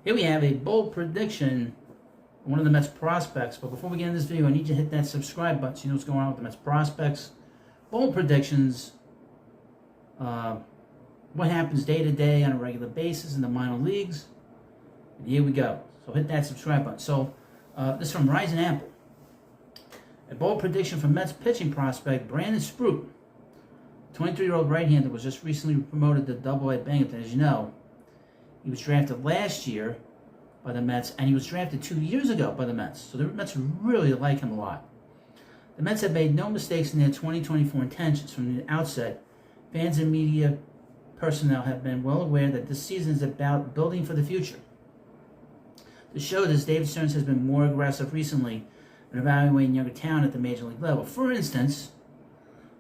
Here we have a bold prediction on one of the Mets prospects. But before we get into this video, I need you to hit that subscribe button so you know what's going on with the Mets prospects. Bold predictions. What happens day to day on a regular basis in the minor leagues. And here we go. So hit that subscribe button. So this is from Rising Apple. A bold prediction from Mets pitching prospect Brandon Sprout. 23-year-old right-hander was just recently promoted to Double-A Binghamton, as you know. He was drafted last year by the Mets, and he was drafted 2 years ago by the Mets. So the Mets really like him a lot. The Mets have made no mistakes in their 2024 intentions from the outset. Fans and media personnel have been well aware that this season is about building for the future. To show this, David Stearns has been more aggressive recently in evaluating younger talent at the major league level. For instance,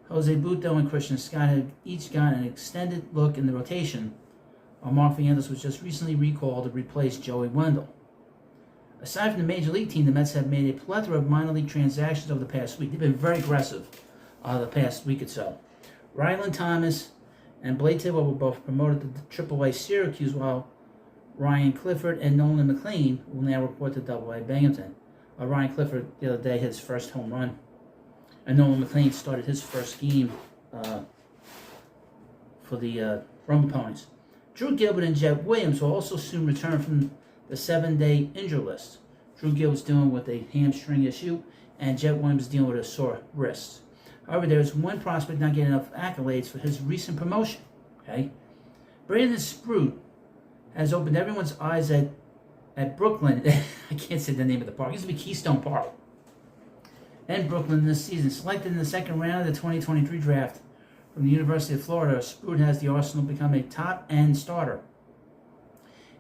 Jose Butto and Christian Scott have each gotten an extended look in the rotation, while Mark Vientos was just recently recalled to replace Joey Wendell. Aside from the major league team, the Mets have made a plethora of minor league transactions over the past week. They've been very aggressive the past week or so. Ryland Thomas and Blake Tidwell were both promoted to AAA Syracuse, while Ryan Clifford and Nolan McLean will now report to Double-A Binghamton. Ryan Clifford the other day hit his first home run, and Nolan McLean started his first game for the Rumble Ponies. Drew Gilbert and Jet Williams will also soon return from the 7-day injury list. Drew Gilbert's dealing with a hamstring issue, and Jet Williams is dealing with a sore wrist. However, there is one prospect not getting enough accolades for his recent promotion. Okay, Brandon Sprout has opened everyone's eyes at Brooklyn. I can't say the name of the park. It used to be Keystone Park. And Brooklyn this season. Selected in the second round of the 2023 draft from the University of Florida, Sprout has the arsenal become a top-end starter.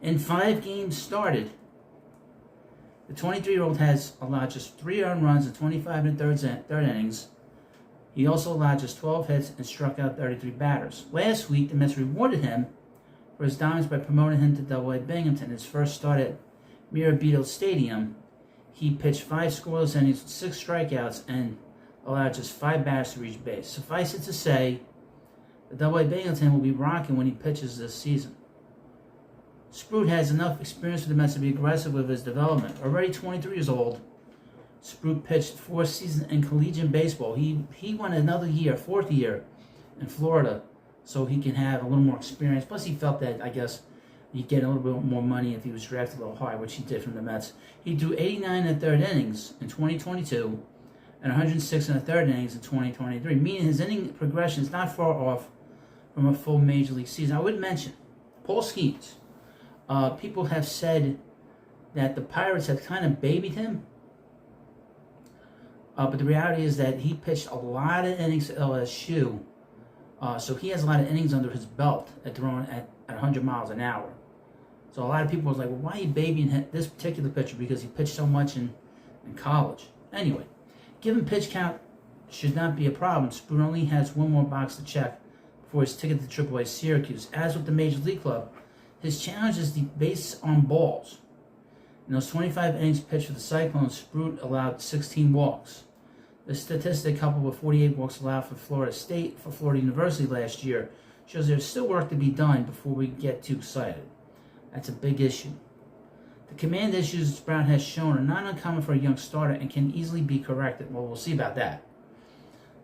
In 5 games started, the 23-year-old has allowed just 3 earned runs in 25 and third innings. He also allowed just 12 hits and struck out 33 batters. Last week, the Mets rewarded him for his dominance by promoting him to Double-A Binghamton. His first start at Mirabito Stadium, he pitched 5 scoreless innings with 6 strikeouts and allowed just 5 batters to reach base. Suffice it to say, the Double-A Binghamton will be rocking when he pitches this season. Sprout has enough experience for the Mets to be aggressive with his development. Already 23 years old, Sprout pitched 4 seasons in collegiate baseball. He went another year, 4th year, in Florida, so he can have a little more experience. Plus, he felt that, I guess, he'd get a little bit more money if he was drafted a little higher, which he did from the Mets. He threw 89 and a third innings in 2022 and 106 and a third innings in 2023, meaning his inning progression is not far off from a full major league season. I would mention Paul Skeens. People have said that the Pirates have kind of babied him, but the reality is that he pitched a lot of innings at LSU, so he has a lot of innings under his belt at throwing at 100 miles an hour. So a lot of people was like, well, why are you babying this particular pitcher? Because he pitched so much in college. Anyway, given pitch count should not be a problem. Sprout only has one more box to check before his ticket to AAA Syracuse. As with the Major League Club, his challenge is the base on balls. In those 25 innings pitched for the Cyclones, Sprout allowed 16 walks. The statistic, coupled with 48 walks allowed for Florida University last year, shows there's still work to be done before we get too excited. That's a big issue. The command issues Sprout has shown are not uncommon for a young starter and can easily be corrected. Well, we'll see about that.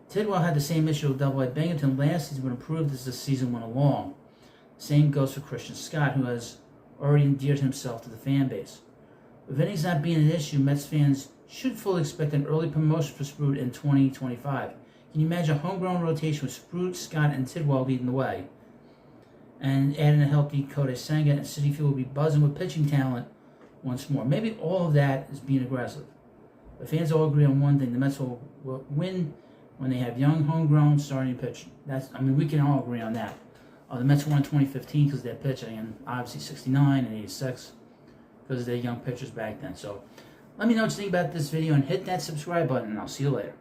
Tidwell had the same issue with Double-A Binghamton last season, but improved as the season went along. The same goes for Christian Scott, who has already endeared himself to the fan base. With innings not being an issue, Mets fans should fully expect an early promotion for Sprout in 2025. Can you imagine a homegrown rotation with Sprout, Scott, and Tidwell leading the way? And adding a healthy Kodai Senga, and Citi Field will be buzzing with pitching talent once more. Maybe all of that is being aggressive. The fans all agree on one thing: the Mets will win when they have young, homegrown starting pitching. We can all agree on that. The Mets won in 2015 because of their pitching, and obviously 69 and 86 because of their young pitchers back then. So let me know what you think about this video and hit that subscribe button, and I'll see you later.